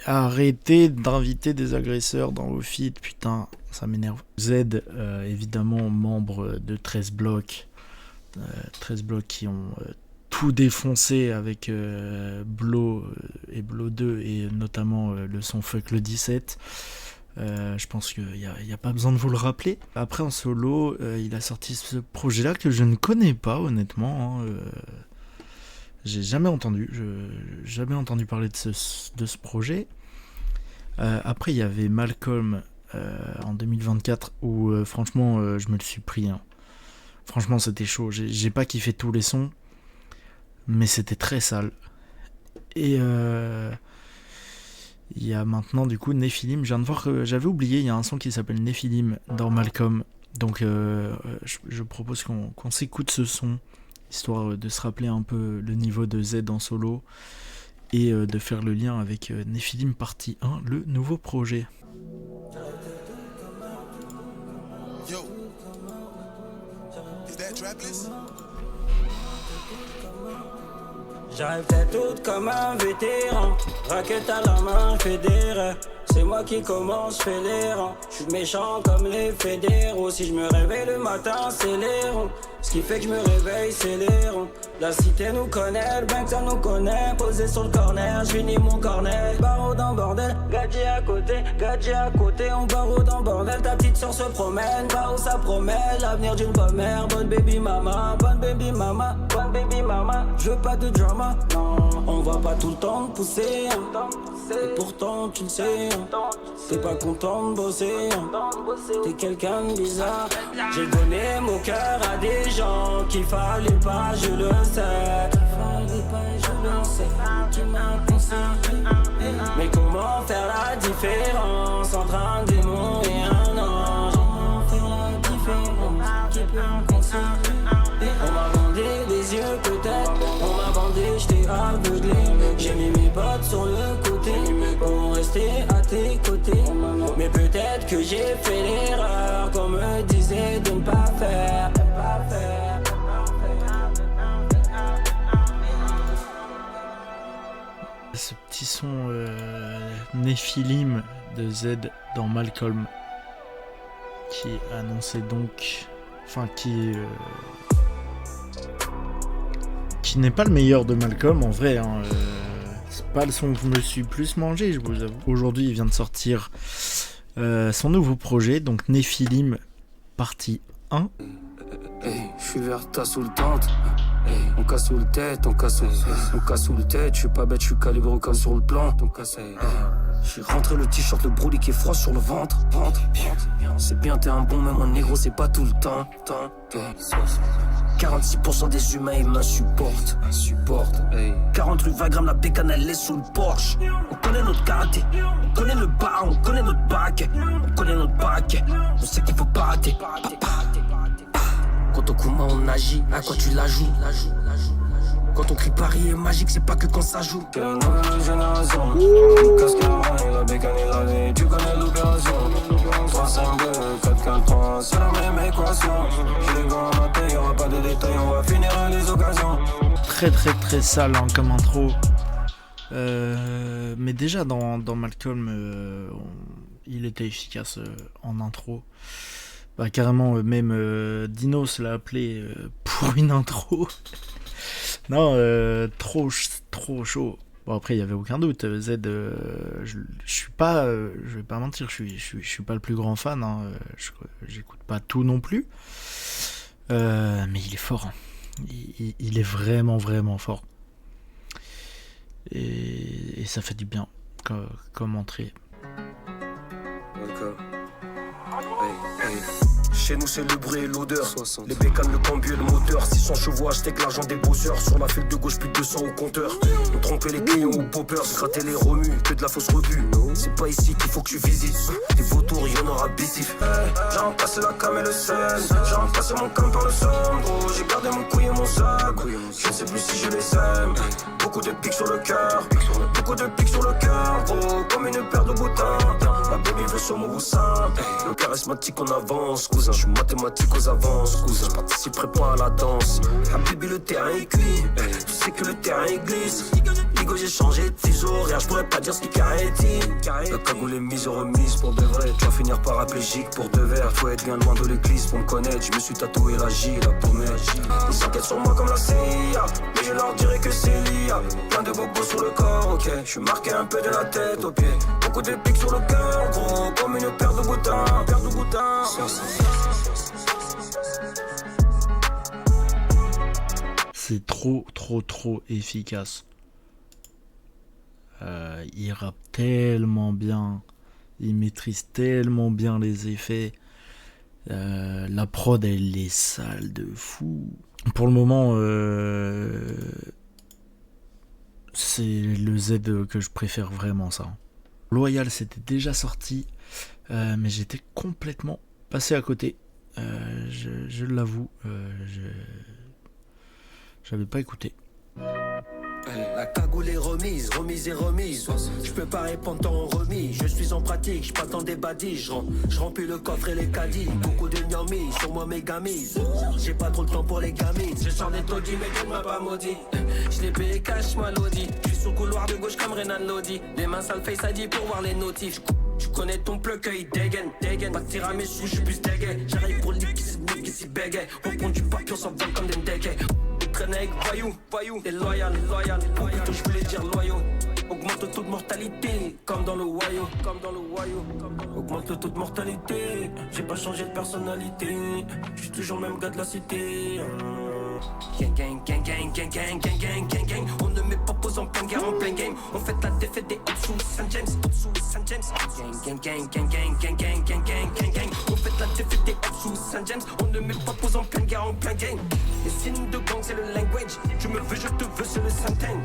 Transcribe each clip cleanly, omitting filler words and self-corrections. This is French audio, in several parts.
Arrêtez d'inviter des agresseurs dans vos feeds, putain, ça m'énerve. Z, évidemment, membre de 13 blocs. 13 blocs qui ont tout défoncé avec Blo et Blo 2 et notamment le son Fuck le 17. Je pense qu'il n'y a pas besoin de vous le rappeler. Après en solo, il a sorti ce projet-là que je ne connais pas honnêtement. J'ai jamais entendu parler de ce projet. Après il y avait Malcolm en 2024 où franchement je me le suis pris. Hein. Franchement c'était chaud. J'ai pas kiffé tous les sons, mais c'était très sale. Et il y a maintenant du coup Nephilim. Je viens de voir que j'avais oublié, il y a un son qui s'appelle Nephilim dans Malcolm. Donc je propose qu'on s'écoute ce son, histoire de se rappeler un peu le niveau de Z en solo et de faire le lien avec Nephilim partie 1, le nouveau projet. Yo, is that Trapless? J'arrive tête toute comme un vétéran, raquette à la main, fédéré. C'est moi qui commence, fais les rangs. J'suis méchant comme les fédéraux. Si je me réveille le matin, c'est les ronds. Ce qui fait que je me réveille, c'est les ronds. La cité nous connaît, le bank ça nous connaît. Posé sur le corner, j'finis mon cornet. Barreau dans bordel, gadget à côté, on barreau dans bordel. Ta petite sœur se promène, barreau ça promet. L'avenir d'une bonne mère, bonne baby mama. Bonne baby mama, bonne baby mama. Je veux pas de drama, non. On va pas tout le temps te pousser, hein. Et pourtant tu le sais, hein. T'es pas content de bosser, hein. T'es quelqu'un de bizarre. J'ai donné mon cœur à des gens qu'il fallait pas, je le sais. Fallait pas, je le sais. Tu m'as conseillé. Mais comment faire la différence entre un démon et un ange? Comment faire la différence? Qui peut me conseiller? On m'a bandé les yeux peut-être. On m'a bandé, j't'ai aveuglé. J'ai mis mes potes sur le côté pour rester à tes côtés. Mais peut-être que j'ai fait l'erreur qu'on me disait de ne pas faire. Ce petit son Nephilim de Z dans Malcolm qui annonçait donc, enfin qui n'est pas le meilleur de Malcolm en vrai. Hein, c'est pas le son que je me suis plus mangé, je vous avoue. Aujourd'hui, il vient de sortir son nouveau projet, donc Nephilim partie 1. Hey, je suis vers ta sous le tente. Hey, on casse sous le tête, on casse sous le tête. Je suis pas bête, je suis calibré comme sur le plan. J'ai rentré le t-shirt, le brûlé qui est froid sur le ventre. C'est bien, t'es un bon, mais mon négro, c'est pas tout le temps. 46% des humains, ils m'insupportent. 40 rue 20 grammes, la bécane, elle est sous le Porsche. On connaît notre karaté, on connaît le bar, on connaît notre baquet. On connaît notre baquet, on sait qu'il faut pas rater. Quand on Kuma, on agit, à quoi tu la joues? Quand on crie Paris est magique, c'est pas que quand ça joue. C'est la nouvelle génération. Le casque et la main, la bécane et la vie. Tu connais l'opération. 3, 5, 2, 4, 4, 3. C'est la même équation. J'ai les gants à mater, y'aura pas de détails. On va finir les occasions. Très sale hein, comme intro. Mais déjà dans Malcolm, il était efficace en intro. Bah, carrément, même Dinos l'a appelé pour une intro. Non, trop chaud. Bon, après, il n'y avait aucun doute. Z, je suis pas, je vais pas mentir, je suis pas le plus grand fan. Hein. J'écoute pas tout non plus. Mais il est fort. Hein. Il est vraiment fort. Et ça fait du bien comme entrée. D'accord. Hey. Chez nous c'est le bruit et l'odeur. 60. Les bécanes, le combi et le moteur. 600 chevaux achetés que l'argent des bosseurs. Sur la file de gauche plus de 200 au compteur. On trompait les clients ou poppers. Gratter les remues, que de la fausse revue. C'est pas ici qu'il faut que tu visites. Des vautours, y'en aura bisif. J'ai remplacé la cam et le sel. J'ai remplacé mon cam par le somme. Gros, j'ai gardé mon couille et mon sac. Je ne sais plus si je les aime. Beaucoup de pics sur le cœur. Beaucoup de pics sur le cœur. Gros, comme une paire de boutins. La baby veut sur mon boussin. Le charismatique on avance, cousin. Je suis mathématique aux avances, cousin. Je participerai pas à la danse. Habibi, le terrain est cuit. Tu sais que le terrain est glisse. Ligue Bigo j'ai changé de fuseau horaire, je pourrais pas dire ce qui carrétine. La cagoule est mise et remise pour de vrai. Tu vas finir paraplégique pour deux verres. Faut être bien loin de l'église pour me connaître. Je me suis tatoué la J, la pommette. Ils s'enquêtent sur moi comme la CIA, mais je leur dirai que c'est l'IA. Plein de bobos sur le corps, ok. Je suis marqué un peu de la tête aux pieds. Beaucoup de pics sur le cœur, gros. Comme une paire de boutins, C'est trop efficace. Il rappe tellement bien, il maîtrise tellement bien les effets. La prod, elle est sale de fou. Pour le moment, c'est le Z que je préfère vraiment, ça. Loyal, c'était déjà sorti, mais j'étais complètement passé à côté. Je l'avoue, j'avais pas écouté. La cagoule est remise. Je peux pas répondre en remis. Je suis en pratique, je pas dans des badiges. Je remplis le coffre et les caddies. Beaucoup de gnomis, sur moi mes gamises. J'ai pas trop le temps pour les gamines. Je sors des taudis, mais Dieu m'a pas maudit. Je l'ai payé cash, moi l'audi. Je suis sous le couloir de gauche comme Renan Lodi. Les mains sales face ID pour voir les notifs. Tu connais ton plug, il dégaine. Pas de tiramisu, je suis plus dégaine. J'arrive pour le lit qui s'y bégaye. On prend du papier, on s'envole comme des dégaines. Traîne avec voyou, et loyal. Ou plutôt je voulais dire loyaux. Augmente le taux de mortalité, comme dans le Wayo. Augmente le taux de mortalité. J'ai pas changé de personnalité. Je suis toujours le même gars de la cité. Gang. On ne met pas pause en pleine guerre, en plein game. On fait la défaite des hauts sous Saint-James. Gang. On fait la défaite des hauts sous Saint-James. On ne met pas pause en pleine guerre, en plein game. Les signes de gang, c'est le language. Je me veux, je te veux, c'est le Saint-Ain.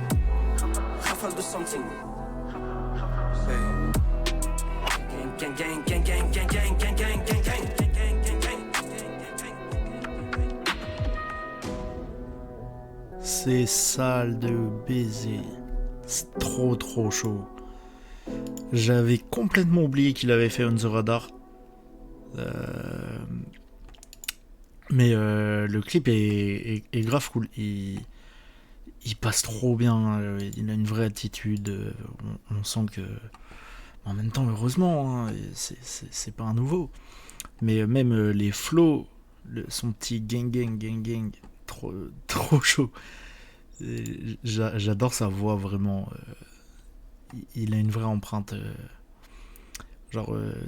Rafale de something. Gang. C'est sale de baiser. C'est trop chaud. J'avais complètement oublié qu'il avait fait On The Radar. Mais le clip est grave cool. Il passe trop bien. Il a une vraie attitude. On sent que... En même temps, heureusement, hein, c'est pas un nouveau. Mais même les flows, son petit gang, trop chaud. J'adore sa voix, vraiment. Il a une vraie empreinte.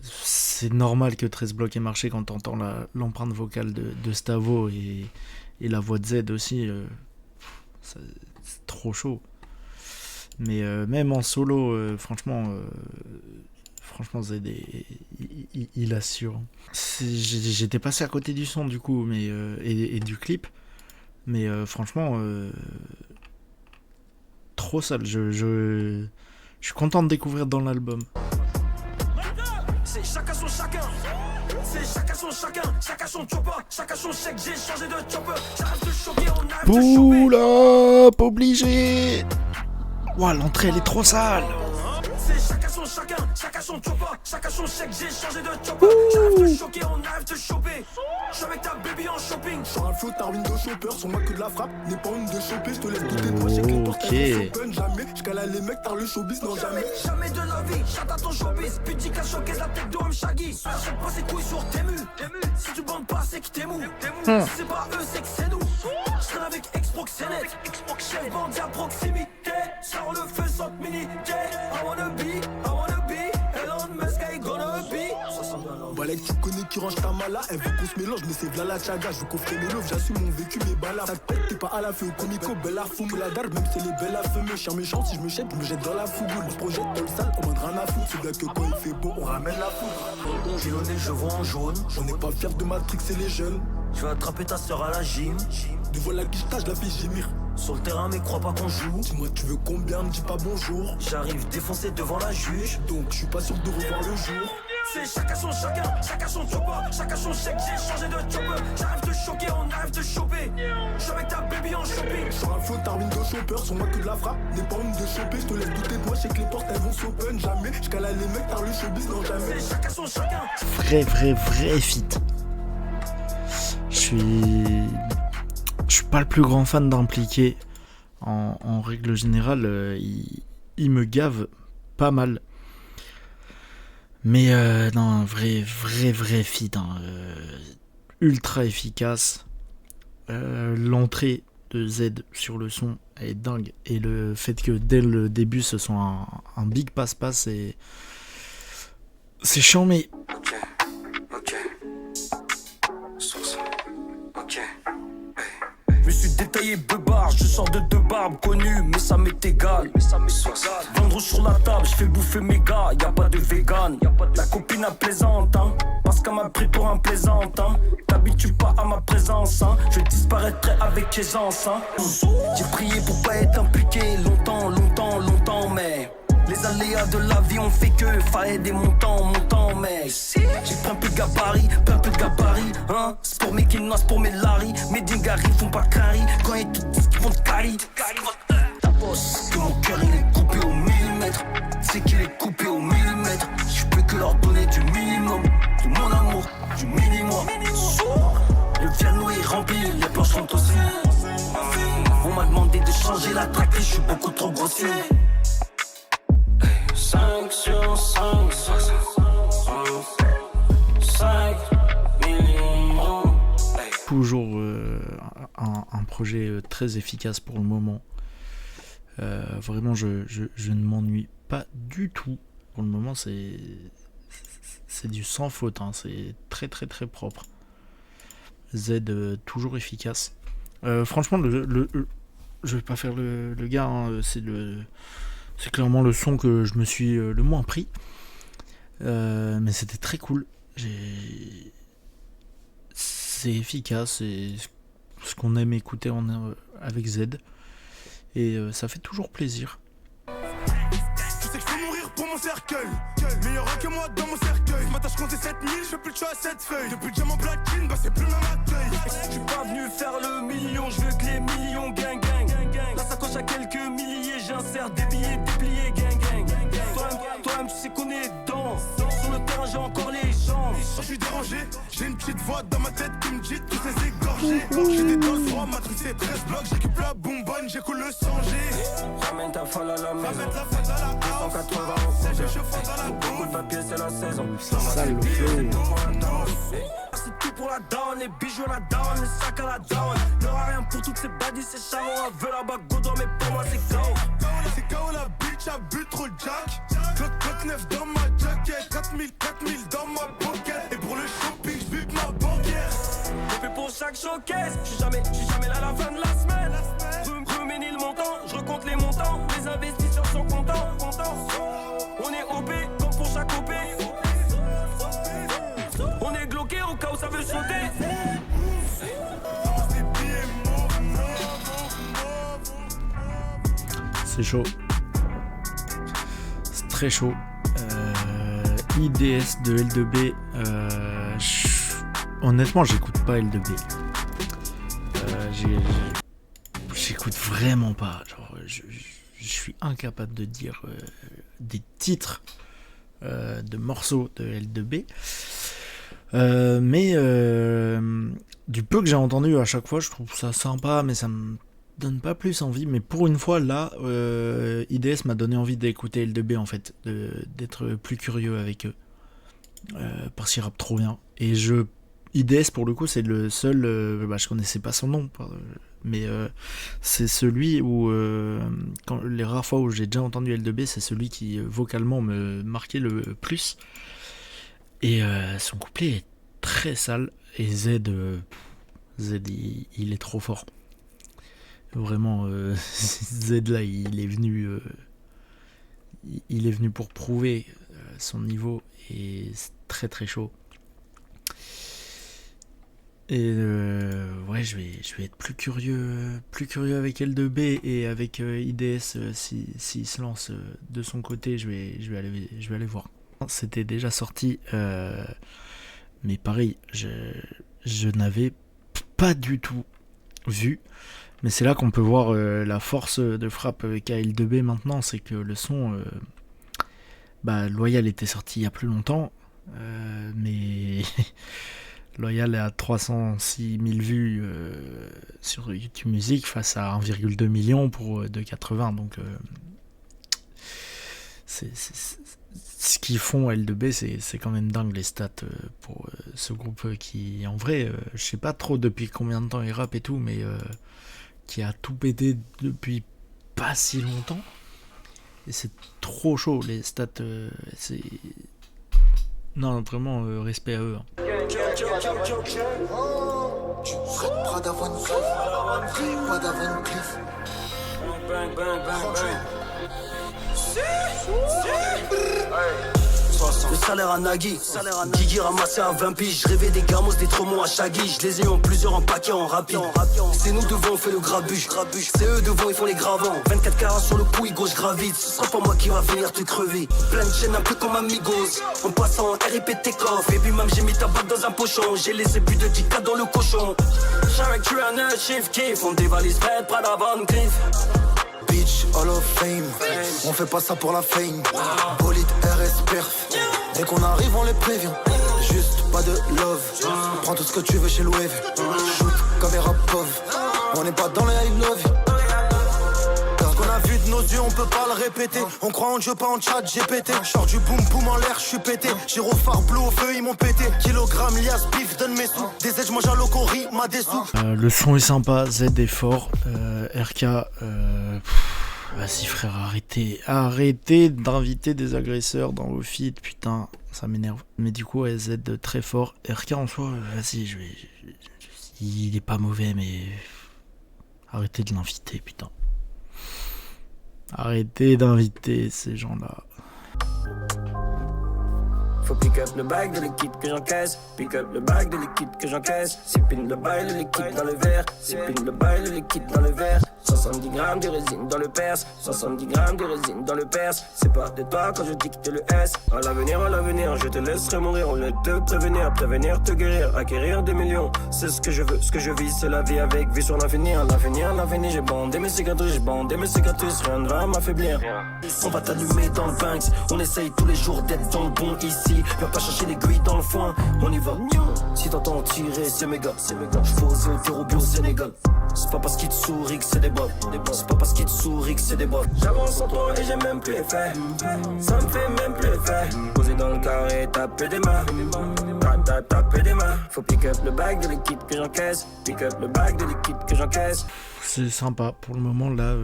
C'est normal que 13 blocs ait marché quand t'entends l'empreinte vocale de Stavo et la voix de Z aussi. C'est trop chaud. Mais même en solo, franchement, Z, il assure. J'étais passé à côté du son du coup, mais et du clip. Mais franchement, trop sale. Je suis content de découvrir dans l'album. C'est chacun son chacun. Chacun son chopper. Chacun son chèque, j'ai changé de chopper. J'arrête de choquer, on arrête de choper. Pull up, obligé. Ouah, l'entrée elle est trop sale. C'est chacun son chopper. Chacun son chèque, j'ai changé de chopper. J'arrête de choquer, on arrête de choper. Je suis avec ta baby en shopping. Je suis un flot, t'as window shopper. Sur moi que de la frappe, n'est pas une de choper. Je te laisse douter de moi, j'ai que les portes elles open. Jamais, j'cale les mecs, t'as le showbiz, non jamais. Jamais de la vie, chante à ton showbiz. Pudique à choquer la tête de Shaggy. Achète pas ses couilles sur Temu. Si tu bandes pas, c'est que t'es mou. Si c'est pas eux, c'est que c'est nous. J'traîne avec Exproxénète. Chef bandit à proximité. Sors le feu sans militer. I wanna be. Elon Musk, I gonna be. Balek, tu connais qui range ta mala. Elle veut qu'on se mélange, mais c'est v'là la chaga. Je veux coffrer mes loves, j'assume mon vécu, mes balas. Ça te pète, t'es pas à la feu, comico, belle à fou. La darbe, même si elle est belle à feu. Chien méchant, si je me jette dans la fougoule. On se projette dans le sale, on m'a rien à foutre. C'est bien que quand il fait beau, on ramène la foudre. Pilonné, je vois en jaune. On n'est pas fiers de Matrix et les jeunes. Je vais attraper ta sœur à la gym. Devant la guicheta, je la fais gémir. Sur le terrain, mais crois pas qu'on joue. Dis-moi, tu veux combien, me dis pas bonjour. J'arrive défoncé devant la juge. Donc, je suis pas sûr de revoir le jour. C'est chacun son chopper. Chacun son chèque, j'ai changé de chopper. J'arrive de choquer, on arrive de choper. Je suis avec ta baby en shopping. Sur un flot, t'as window shopper. Sur moi que de la frappe, n'est pas une de choper. Je te laisse douter de moi, je sais que les portes elles vont s'open. Jamais, j'cale les mecs, t'as le showbiz, non jamais. C'est chacun son chacun. Vrai feat. Je suis pas le plus grand fan d'Impliqué. en règle générale, il me gave pas mal. Mais non, un vrai feat, hein, ultra efficace. L'entrée de Z sur le son est dingue. Et le fait que dès le début ce soit un big passe-passe, c'est chiant, mais Ok. Source. Ok. Je me suis détaillé beubard, je sors de deux barbes connues, mais ça m'est égal. Vendre sur la table, je fais bouffer mes gars, y a pas de vegan. La copine à plaisante, hein, parce qu'elle m'a pris pour un plaisantin. T'habitues pas à ma présence, hein, je disparaîtrai avec aisance, hein. J'ai prié pour pas être impliqué longtemps, mais les aléas de la vie ont fait que fallait des montants, mec. J'ai plein peu de gabarit, hein. C'est pour mes kinos, pour mes laris. Mes dingaris font pas carry quand ils te disent qu'ils vont te carry. Ta bosse, que mon cœur il est coupé au millimètre. C'est qu'il est coupé au millimètre. Je peux que leur donner du minimum, de mon amour, du minimum. Le piano est rempli, les planches sont aussi. On m'a demandé de changer la track et je suis beaucoup trop grossier. 5 sur 5, 5 millions. toujours un projet très efficace pour le moment. Vraiment, je ne m'ennuie pas du tout. Pour le moment, c'est du sans faute, hein. C'est très propre. Z toujours efficace. Franchement, je vais pas faire le gars, hein. C'est clairement le son que je me suis le moins pris. Mais c'était très cool. C'est efficace, c'est ce qu'on aime écouter avec Z. Et ça fait toujours plaisir. Je sais que je peux mourir pour mon cercueil. Mais y'aura que moi dans mon cercueil. Ce matin je comptais 7000, je fais plus le choix à 7 feuilles. Depuis le diamant platine, bah c'est plus même accueil. Je suis pas venu faire le million, je veux que les millions gang. La sacoche à quelques milliers, j'insère des billets dépliés gang. Toi-même tu sais qu'on est dedans. Sur le terrain j'ai encore les jambes. Je suis dérangé, j'ai une petite voix dans ma tête qui me dit tous ces égorgés. J'étais dans le froid, matrixé 13 blocs, j'équipe la bonbonne, j'écoule le sang G. Ramène ta folle à la maison. Ramène la fête à la house. 180 au C'est compteur. je fond dans la Beaucoup de boue. papier, c'est la saison. C'est sale le flow. C'est tout pour la down, les bijoux à la down, les sacs à la down. N'aura rien pour toutes ces baddies, ces charons à veut là-bas, Godor, mais pour moi c'est KO. C'est KO la bitch, a bu trop le jack. Clock 9 dans ma jacket, 4000 dans ma pocket. Et pour le shopping, j'bute ma banquière. Depuis pour chaque showcase, j'suis jamais là à la fin de la semaine. Remets le montant, je recompte les montants. Les investisseurs sont contents. On est OP comme pour chaque OP. On est gloqué au cas où ça veut sauter. C'est chaud. C'est très chaud. IDS de L2B. Honnêtement, j'écoute pas L2B. J'écoute vraiment pas. Genre, je suis incapable de dire des titres de morceaux de L2B. Mais du peu que j'ai entendu à chaque fois, je trouve ça sympa, mais ça me donne pas plus envie. Mais pour une fois, là, IDS m'a donné envie d'écouter L2B, en fait, d'être plus curieux avec eux. Parce qu'ils rappent trop bien. Et IDS, pour le coup, c'est le seul... je connaissais pas son nom, mais c'est celui où... les rares fois où j'ai déjà entendu L2B, c'est celui qui, vocalement, me marquait le plus. Et son couplet est très sale. Et Z, il est trop fort. Vraiment, Z là, il est venu pour prouver son niveau. Et c'est très chaud. Et ouais, je vais être plus curieux avec L2B et avec IDS s'il se lance de son côté. Je vais aller voir. C'était déjà sorti, mais pareil, je n'avais pas du tout vu. Mais c'est là qu'on peut voir la force de frappe qu'a L2B maintenant, c'est que le son, Loyal était sorti il y a plus longtemps, mais Loyal est à 306 000 vues sur YouTube Music face à 1,2 million pour 2,80. Donc ce qu'ils font L2B, c'est quand même dingue les stats pour ce groupe qui, en vrai, je sais pas trop depuis combien de temps ils rappent et tout, mais qui a tout pété depuis pas si longtemps. Et c'est trop chaud les stats. C'est... Non, vraiment, respect à eux. Hein. Le salaire à Nagui, Guigui ramassé à 20 piges. Je rêvais des gamos, des tromons à Chagui. Je les ai eu en plusieurs en paquet, en rapide. C'est nous devant, on fait le grabuge. C'est eux devant, ils font les gravants. 24 carats sur le pouls, gauche gravite. Ce sera pas moi qui va venir te crever. Plein de chaînes, un peu comme Amigos. En passant, RIP tes coffres. Et puis même j'ai mis ta bague dans un pochon. J'ai laissé plus de 10K dans le cochon. J'avais tué un chiffre kiff. On dévalise Fred, Prada, Van Cleef. Bitch, Hall of Fame. On fait pas ça pour la fame. Bolide RS perf. Dès qu'on arrive, on les prévient. Juste pas de love. Prends tout ce que tu veux chez Louis. Shoot, caméra pauvre. On n'est pas dans les I love you. Parce qu'on a vu de nos yeux, on peut pas le répéter. On croit en Dieu, pas en chat GPT. Genre du boum boum en l'air, je suis pété. Gyrophare bleu au feu, ils m'ont pété. Kilogramme, lias, bif, donne mes sous. Des aides, je mange un locori, m'a des sous. Le son est sympa, Z est fort. RK, vas-y frère, arrêtez d'inviter des agresseurs dans vos feeds, putain, ça m'énerve. Mais du coup, Z très fort. RK en soi, vas-y, il est pas mauvais, mais arrêtez de l'inviter, putain. Arrêtez d'inviter ces gens-là. Faut pick up le bag de liquide que j'encaisse. Pick up le bag de liquide que j'encaisse. Sipping le bail, le liquide dans le verre. Sipping le bail, le liquide dans le verre. 70 grammes de résine dans le perse. 70 grammes de résine dans le perse. C'est pas de toi quand je dicte le S. À l'avenir, je te laisserai mourir. On le te prévenir, te guérir. Acquérir des millions, c'est ce que je veux. Ce que je vis, c'est la vie avec vue sur l'avenir. L'avenir, j'ai bandé mes cicatrices. Rien ne va m'affaiblir. On va t'allumer dans le Banks. On essaye tous les jours d'être dans le bon ici. Viens pas chercher l'aiguille dans le foin, on y va. Si t'entends tirer, c'est méga. J'pose au terreau au Sénégal. C'est pas parce qu'ils te sourient que c'est des bottes. C'est pas parce qu'ils te sourient que c'est des bottes. J'avance en toi et j'ai même plus effet. Ça me fait même plus effet. Posé dans le carré, taper des mains. Taper des mains. Faut pick up le bag de liquide que j'encaisse. Pick up le bag de liquide que j'encaisse. C'est sympa. Pour le moment, là,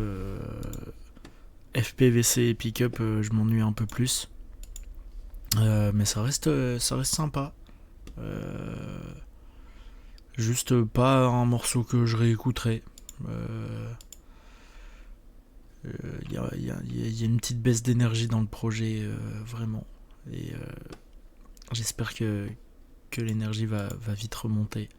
FPVC et pick-up, je m'ennuie un peu plus. Mais ça reste sympa. Juste pas un morceau que je réécouterai. Il y a une petite baisse d'énergie dans le projet, vraiment. Et j'espère que l'énergie va vite remonter.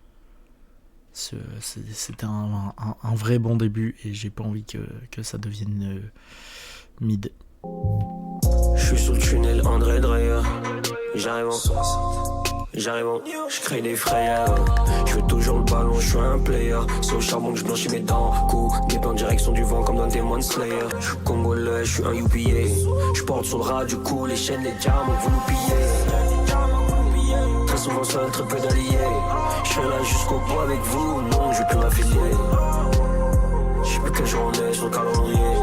C'était un vrai bon début et j'ai pas envie que ça devienne mid. Je suis sous le tunnel André Dreyer. J'arrive en, je crée des frayeurs. Je veux toujours le ballon, je suis un player. C'est au charbon que je blanchis mes dents. Coup d'épée en direction du vent comme dans Demon Slayer. Je suis congolais, je suis un UPA. Je porte sur le ras du coup les chaînes, les diamants, vous nous pillez. Très souvent seul, très peu d'alliés. Je suis là jusqu'au bout avec vous, non, je vais plus m'affilier. Je sais plus quel jour on est sur le calendrier.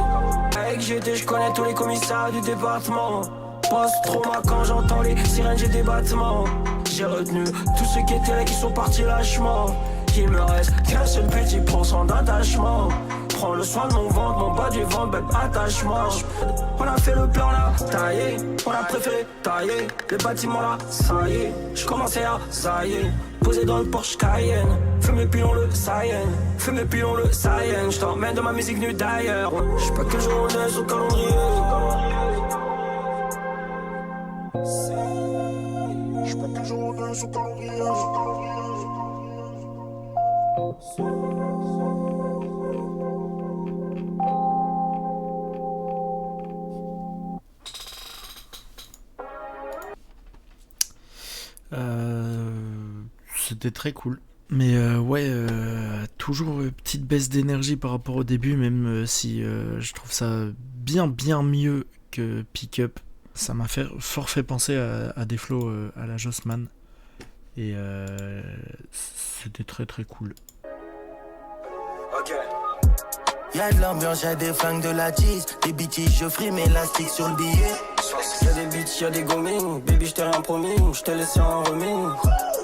Avec GT, je connais tous les commissaires du département. Post-trauma quand j'entends les sirènes, j'ai des battements. J'ai retenu tous ceux qui étaient là qui sont partis lâchement. Il me reste qu'un seul petit % d'attachement. Prends le soin de mon ventre, mon bas du ventre, bête attachement. On a fait le plan là, taillé. On a préféré tailler le bâtiment là, ça y est. J'commençais à zailler, posé dans le Porsche Cayenne. Fume puis on le Cayenne, fume puis on le Cayenne. J't'emmène de ma musique nue d'ailleurs. J'sais pas quel jour on est sur le calendrier. J'sais pas quel jour on est sur le calendrier. C'était très cool. Mais toujours petite baisse d'énergie par rapport au début, même si je trouve ça bien mieux que Pick Up. Ça m'a fort fait penser à des flows à la Jossman. Et c'était très très cool. Ok. Y'a de l'ambiance, y'a des flingues, de la tease. Des bitches, je frime élastique sur le billet. Y'a des bitches, y'a des gommis. Baby, j't'ai rien promis, j't'ai laissé en remis.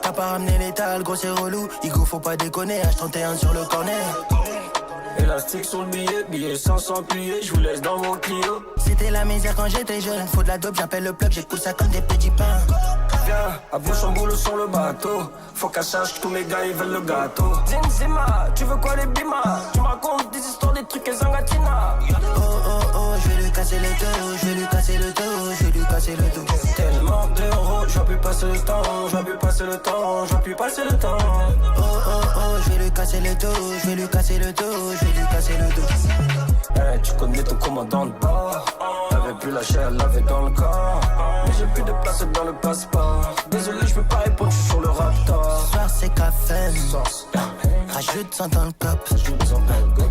T'as pas ramené l'étal, gros c'est relou. Igo, faut pas déconner, H31 sur le corner. Élastique sur le billet 500 pliés, je vous laisse dans vos Clio. C'était la misère quand j'étais jeune. Faut de la dope, j'appelle le plug, j'écoute ça comme des petits pains. Viens, à Bouchon-Boulot sur le bateau. Faut qu'à sache que tous mes gars ils veulent le gâteau. Zenzima, tu veux quoi les bimas? Tu me racontes des histoires, des trucs et Zangatina. Oh oh oh, je vais lui casser le dos, je vais lui casser le dos, je vais lui casser le dos. Tellement d'euros, je vais plus passer le temps, je vais plus passer le temps, je vais plus passer le temps. Oh oh oh, je vais lui casser le dos, je vais lui casser le dos, je vais lui casser le dos. Hey, tu connais ton commandant de bord. T'avais plus la chair, elle l'avait dans le corps. Mais j'ai plus de place dans le passeport. Désolé, je peux pas répondre, je suis sur le raptor. Ce soir c'est café, rajoute 100 dans le cop.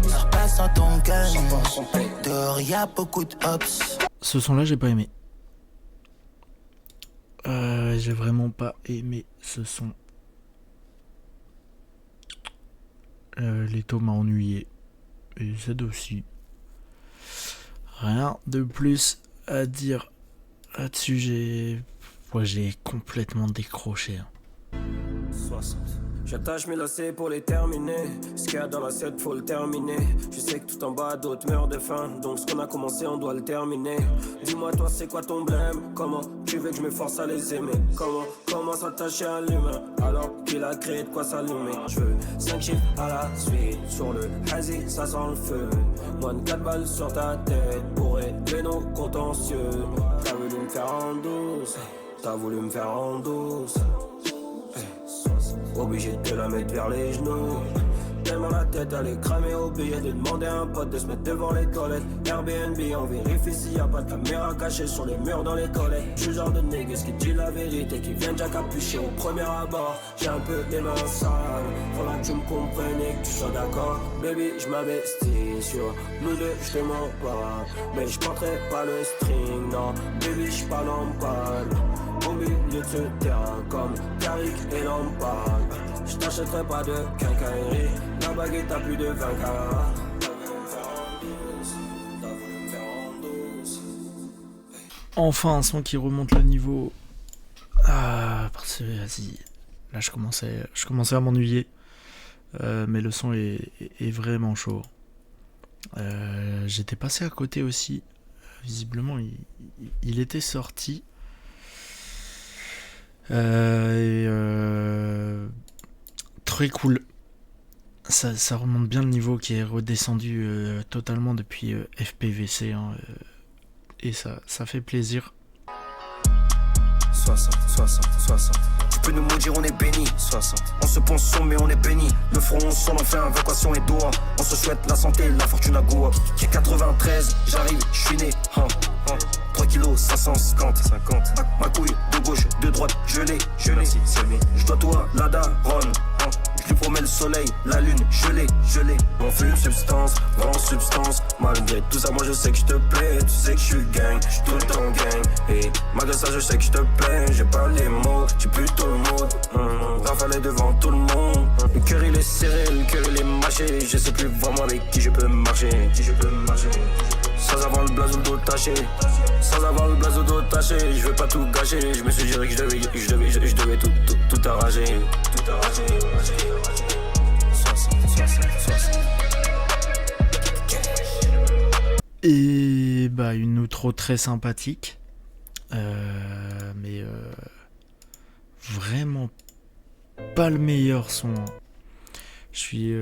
Ça repasse en ton gun, dehors y'a beaucoup de hops. Ce son là j'ai pas aimé. J'ai vraiment pas aimé ce son. Leto m'a ennuyé. Et Z aussi. Rien de plus à dire là-dessus. J'ai complètement décroché. 60. J'attache mes lacets pour les terminer. Ce qu'il y a dans l'assiette, faut le terminer. Je sais que tout en bas, d'autres meurent de faim. Donc ce qu'on a commencé, on doit le terminer. Dis-moi, toi, c'est quoi ton blême? Comment tu veux que je me force à les aimer? Comment s'attacher à l'humain alors qu'il a créé de quoi s'allumer? Je veux 5 chiffres à la suite. Sur le hazy, ça sent le feu. Moins de 4 balles sur ta tête pour régler nos contentieux. T'as voulu me faire en douce. T'as voulu me faire en douce. Obligé de te la mettre vers les genoux. Tellement la tête elle est cramée, obligé de demander à un pote de se mettre devant les toilettes. Airbnb, on vérifie s'il y a pas de caméra cachée sur les murs dans les toilettes. Je suis le genre de négus qui dit la vérité, qui vient déjà capucher au premier abord. J'ai un peu des mains sales, faudra que tu me comprennes et que tu sois d'accord. Baby, je m'investis sur nous deux, je te mens pas. Mais je porterai pas le string, non. Baby, je parle en balle. Au milieu de ce terrain comme Carrick et Lampard. Je t'achèterai pas de quincaillerie. La baguette a plus de 20 carats. Enfin un son qui remonte le niveau. Parce que vas-y. Là je commençais à m'ennuyer. Mais le son est vraiment chaud. J'étais passé à côté aussi. Visiblement il était sorti. Très cool. Ça remonte bien le niveau qui est redescendu totalement depuis FPVC hein, et ça fait plaisir. 60. Tu peux nous maudire, on est béni. 60. On se pense sombre mais on est béni. Le front son en fait invocation et doigt. On se souhaite la santé, la fortune à Goa. J'ai 93, j'arrive, je suis né. 3 kilos, 550. Ma couille de gauche, de droite, je l'ai. Je dois tout à la daronne. Je lui promets le soleil, la lune, je l'ai. On fume substance, vend substance. Malgré tout ça, moi je sais que je te plais. Tu sais que je suis gang, je suis tout le temps gang. Et malgré ça, je sais que je te plais. J'ai pas les mots, j'ai plutôt le mode. Rafale devant tout le monde. Le cœur il est serré, le cœur il est mâché. Je sais plus vraiment avec qui je peux marcher. Sans avoir le blason dos taché. Je veux pas tout gâcher. Je me suis dit que je devais tout arracher. 60. Et bah une outro très sympathique. Mais vraiment pas le meilleur son. Je suis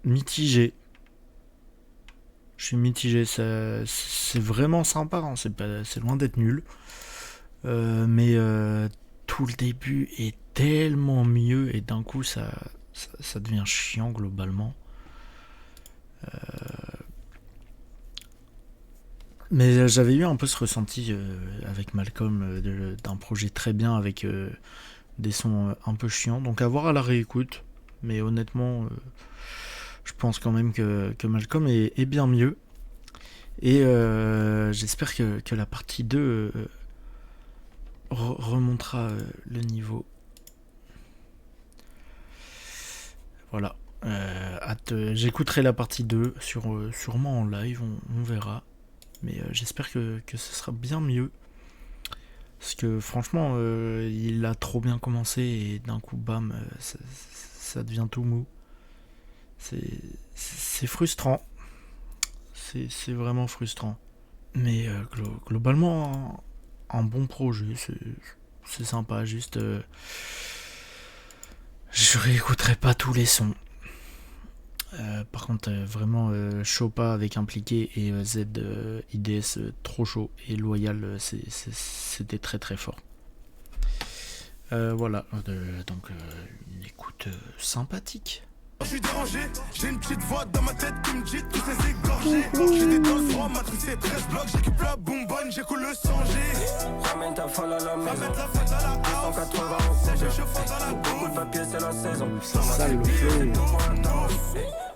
mitigé. C'est vraiment sympa, hein. C'est loin d'être nul. Mais tout le début est tellement mieux et d'un coup ça devient chiant globalement. Mais j'avais eu un peu ce ressenti avec Malcolm d'un projet très bien avec des sons un peu chiants. Donc à voir à la réécoute. Mais honnêtement, je pense quand même que Malcolm est bien mieux. Et j'espère que la partie 2 remontera le niveau. Voilà. J'écouterai la partie 2 sûrement en live, on verra. Mais j'espère que ce sera bien mieux. Parce que franchement, il a trop bien commencé et d'un coup, bam, ça devient tout mou. C'est frustrant. C'est vraiment frustrant. Mais globalement, un bon projet, c'est sympa. Juste, je réécouterai pas tous les sons. Par contre, vraiment, Chopa avec Impliqué et Z IDS trop chaud. Et Loyal, c'était très très fort. Voilà, donc une écoute sympathique. Je suis dérangé, j'ai une petite voix dans ma tête qui me dit tous ces égorgés. J'ai des danses droits, matricé 13 blocs, j'équipe la bonbonne, j'écoule le sanger. Ramène ta folle à la maison. Ramène la fête à la house. 180 en congé. Je fonce dans la Beaucoup de papier, c'est la saison. Sale flow.